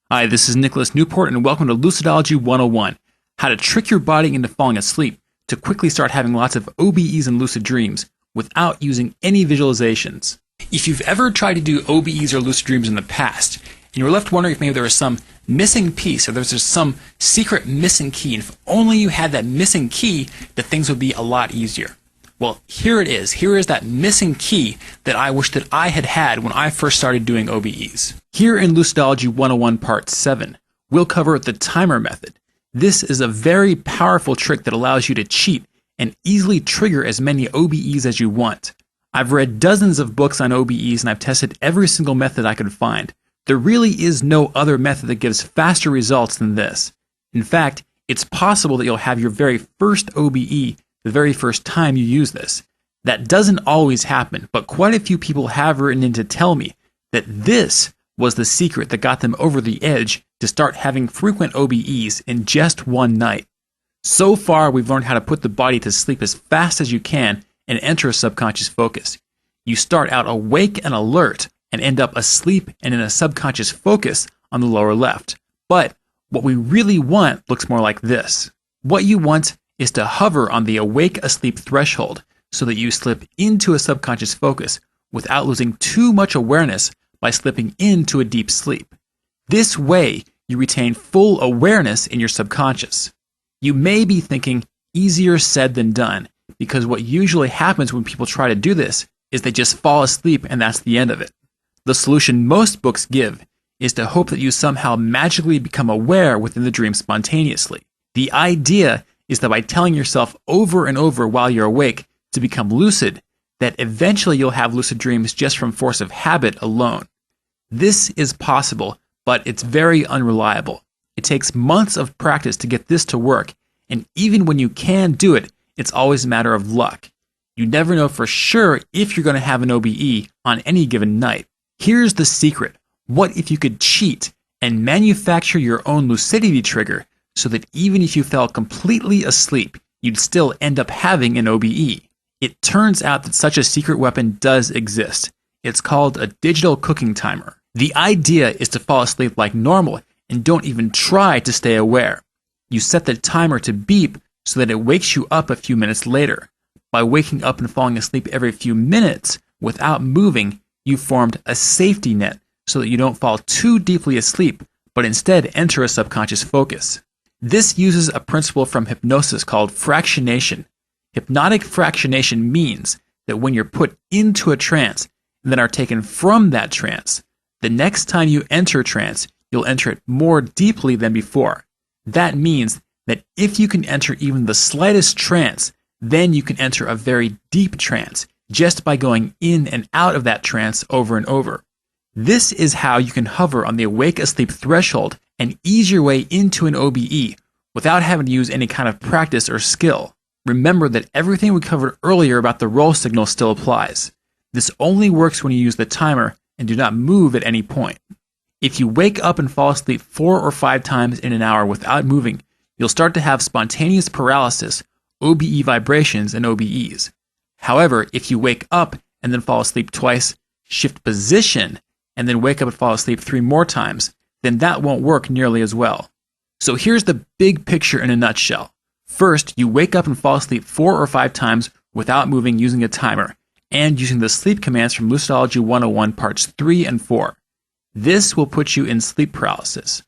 Hi, this is Nicholas Newport, and welcome to Lucidology 101, how to trick your body into falling asleep to quickly start having lots of O.B.E.s and lucid dreams without using any visualizations. If you've ever tried to do O.B.E.s or lucid dreams in the past, and you were left wondering if maybe there was some missing piece or there's just some secret missing key, and if only you had that missing key, that things would be a lot easier. Well, here it is. Here is that missing key that I wish that I had had when I first started doing O.B.E.s. Here in Lucidology 101 Part 7, we'll cover the timer method. This is a very powerful trick that allows you to cheat and easily trigger as many O.B.E.s as you want. I've read dozens of books on O.B.E.s and I've tested every single method I could find. There really is no other method that gives faster results than this. In fact, it's possible that you'll have your very first O.B.E. the very first time you use this. That doesn't always happen, but quite a few people have written in to tell me that this was the secret that got them over the edge to start having frequent O.B.E.s in just one night. So far, we've learned how to put the body to sleep as fast as you can and enter a subconscious focus. You start out awake and alert and end up asleep and in a subconscious focus on the lower left. But what we really want looks more like this. What you want is to hover on the awake-asleep threshold so that you slip into a subconscious focus without losing too much awareness by slipping into a deep sleep. This way, you retain full awareness in your subconscious. You may be thinking, easier said than done, because what usually happens when people try to do this is they just fall asleep and that's the end of it. The solution most books give is to hope that you somehow magically become aware within the dream spontaneously. The idea is that by telling yourself over and over while you're awake to become lucid, that eventually you'll have lucid dreams just from force of habit alone. This is possible, but it's very unreliable. It takes months of practice to get this to work, and even when you can do it, it's always a matter of luck. You never know for sure if you're going to have an O.B.E. on any given night. Here's the secret. What if you could cheat and manufacture your own lucidity trigger so that even if you fell completely asleep, you'd still end up having an O.B.E.? It turns out that such a secret weapon does exist. It's called a digital cooking timer. The idea is to fall asleep like normal and don't even try to stay aware. You set the timer to beep so that it wakes you up a few minutes later. By waking up and falling asleep every few minutes without moving, you've formed a safety net so that you don't fall too deeply asleep, but instead enter a subconscious focus. This uses a principle from hypnosis called fractionation. Hypnotic fractionation means that when you're put into a trance and then are taken from that trance, the next time you enter trance, you'll enter it more deeply than before. That means that if you can enter even the slightest trance, then you can enter a very deep trance just by going in and out of that trance over and over. This is how you can hover on the awake-asleep threshold and ease your way into an O.B.E. without having to use any kind of practice or skill. Remember that everything we covered earlier about the roll signal still applies. This only works when you use the timer and do not move at any point. If you wake up and fall asleep 4 or 5 times in an hour without moving, you'll start to have spontaneous paralysis, O.B.E. vibrations, and O.B.E.s. However, if you wake up and then fall asleep twice, shift position, and then wake up and fall asleep 3 more times, then that won't work nearly as well. So here's the big picture in a nutshell. First, you wake up and fall asleep 4 or 5 times without moving using a timer and using the sleep commands from Lucidology 101 Parts 3 and 4. This will put you in sleep paralysis.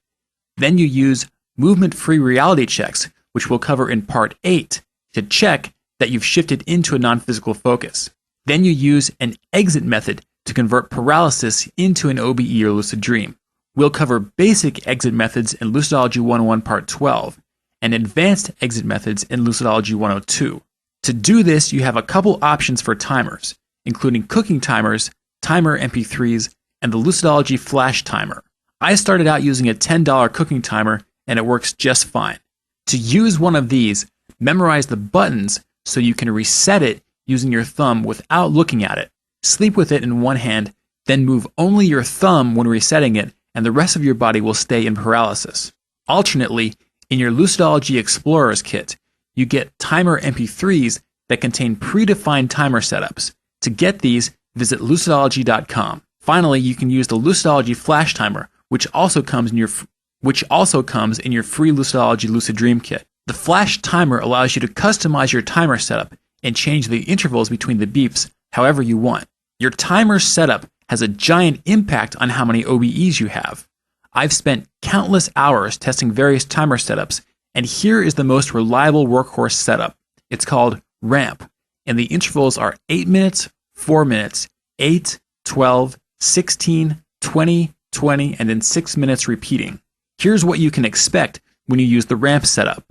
Then you use movement-free reality checks, which we'll cover in Part 8, to check that you've shifted into a non-physical focus. Then you use an exit method to convert paralysis into an O.B.E. or lucid dream. We'll cover basic exit methods in Lucidology 101 Part 12 and advanced exit methods in Lucidology 102. To do this, you have a couple options for timers, including cooking timers, timer MP3s, and the Lucidology flash timer. I started out using a $10 cooking timer and it works just fine. To use one of these, memorize the buttons so you can reset it using your thumb without looking at it. Sleep with it in one hand, then move only your thumb when resetting it, and the rest of your body will stay in paralysis. Alternately, in your Lucidology Explorers kit, you get timer MP3s that contain predefined timer setups. To get these, visit lucidology.com. Finally, you can use the Lucidology flash timer, which also comes in your free Lucidology Lucid Dream Kit. The flash timer allows you to customize your timer setup and change the intervals between the beeps however you want. Your timer setup has a giant impact on how many O.B.E.s you have. I've spent countless hours testing various timer setups, and here is the most reliable workhorse setup. It's called RAMP, and the intervals are 8 minutes, 4 minutes, 8, 12, 16, 20, 20, and then 6 minutes repeating. Here's what you can expect when you use the RAMP setup.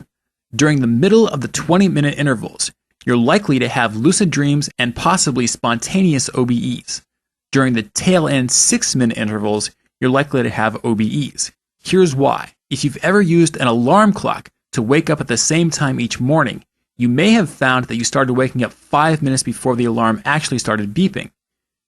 During the middle of the 20-minute intervals, you're likely to have lucid dreams and possibly spontaneous O.B.E.s. During the tail end 6-minute intervals, you're likely to have O.B.E.s. Here's why. If you've ever used an alarm clock to wake up at the same time each morning, you may have found that you started waking up 5 minutes before the alarm actually started beeping.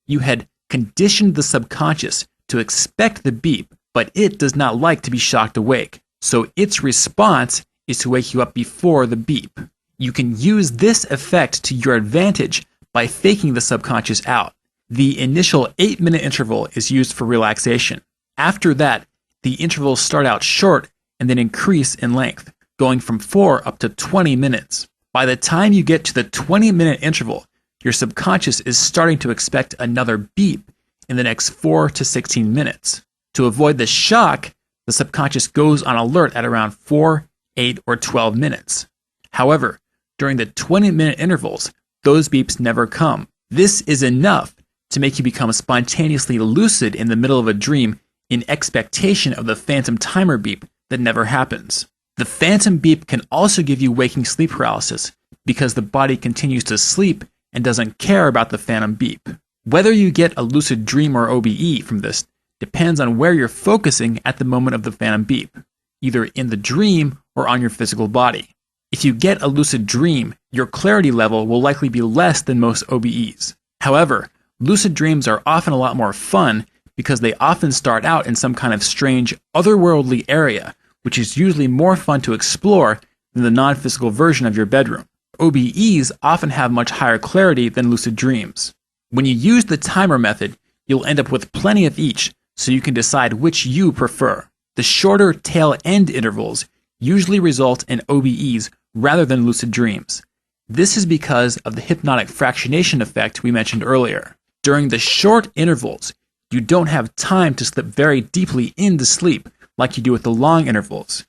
You had conditioned the subconscious to expect the beep, but it does not like to be shocked awake. So its response is to wake you up before the beep. You can use this effect to your advantage by faking the subconscious out. The initial 8-minute interval is used for relaxation. After that, the intervals start out short and then increase in length, going from 4 up to 20 minutes. By the time you get to the 20-minute interval, your subconscious is starting to expect another beep in the next 4 to 16 minutes. To avoid the shock, the subconscious goes on alert at around 4, 8, or 12 minutes. However, during the 20-minute intervals, those beeps never come. This is enough to make you become spontaneously lucid in the middle of a dream in expectation of the phantom timer beep that never happens. The phantom beep can also give you waking sleep paralysis because the body continues to sleep and doesn't care about the phantom beep. Whether you get a lucid dream or O.B.E. from this depends on where you're focusing at the moment of the phantom beep, either in the dream or on your physical body. If you get a lucid dream, your clarity level will likely be less than most O.B.E.s. However, lucid dreams are often a lot more fun because they often start out in some kind of strange, otherworldly area, which is usually more fun to explore than the non-physical version of your bedroom. O.B.E.s often have much higher clarity than lucid dreams. When you use the timer method, you'll end up with plenty of each, so you can decide which you prefer. The shorter tail end intervals usually result in O.B.E.s rather than lucid dreams. This is because of the hypnotic fractionation effect we mentioned earlier. During the short intervals, you don't have time to slip very deeply into sleep like you do with the long intervals.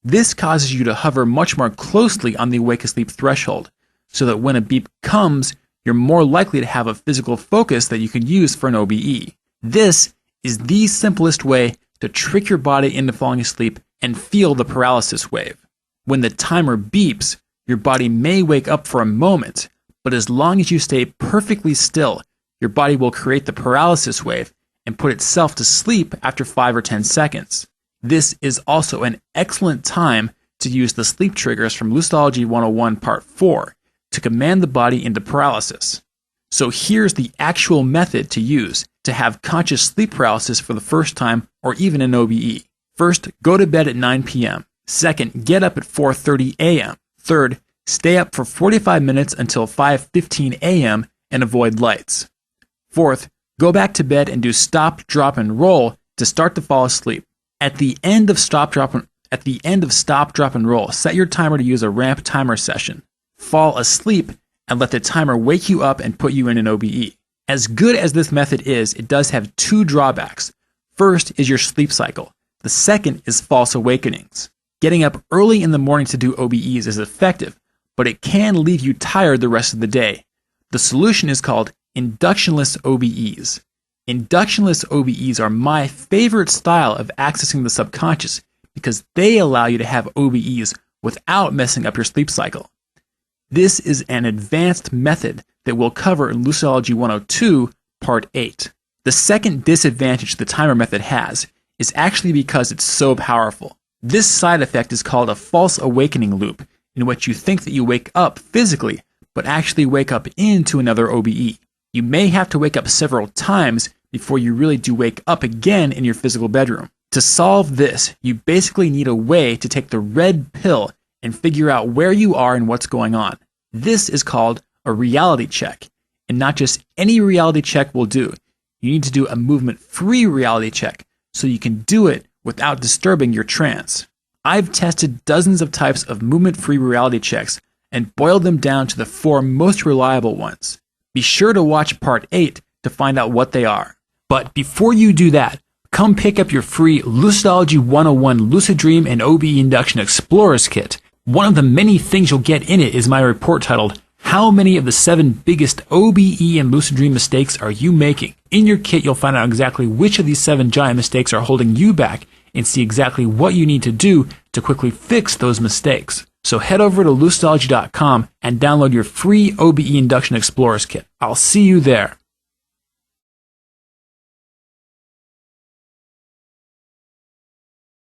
This causes you to hover much more closely on the awake-asleep threshold, so that when a beep comes, you're more likely to have a physical focus that you can use for an O.B.E. This is the simplest way to trick your body into falling asleep and feel the paralysis wave. When the timer beeps, your body may wake up for a moment, but as long as you stay perfectly still, your body will create the paralysis wave and put itself to sleep after 5 or 10 seconds. This is also an excellent time to use the sleep triggers from Lucidology 101 Part 4 to command the body into paralysis. So here's the actual method to use to have conscious sleep paralysis for the first time or even an O.B.E. First, go to bed at 9 p.m. Second, get up at 4:30 a.m. Third, stay up for 45 minutes until 5:15 a.m. and avoid lights. Fourth, go back to bed and do stop, drop, and roll to start to fall asleep. At the end of stop, drop, and roll, set your timer to use a ramp timer session. Fall asleep and let the timer wake you up and put you in an O.B.E. As good as this method is, it does have two drawbacks. First is your sleep cycle. The second is false awakenings. Getting up early in the morning to do O.B.Es is effective, but it can leave you tired the rest of the day. The solution is called inductionless O.B.Es. Inductionless O.B.Es are my favorite style of accessing the subconscious because they allow you to have O.B.Es without messing up your sleep cycle. This is an advanced method that we'll cover in Lucidology 102, Part 8. The second disadvantage the timer method has is actually because it's so powerful. This side effect is called a false awakening loop, in which you think that you wake up physically, but actually wake up into another O.B.E. You may have to wake up several times before you really do wake up again in your physical bedroom. To solve this, you basically need a way to take the red pill and figure out where you are and what's going on. This is called a reality check, and not just any reality check will do. You need to do a movement-free reality check so you can do it without disturbing your trance. I've tested dozens of types of movement-free reality checks and boiled them down to the 4 most reliable ones. Be sure to watch Part 8 to find out what they are. But before you do that, come pick up your free Lucidology 101 Lucid Dream and O.B.E. Induction Explorers Kit. One of the many things you'll get in it is my report titled, How Many of the 7 Biggest O.B.E. and Lucid Dream Mistakes Are You Making? In your kit, you'll find out exactly which of these 7 giant mistakes are holding you back and see exactly what you need to do to quickly fix those mistakes. So head over to lucidology.com and download your free O.B.E. Induction Explorers Kit. I'll see you there.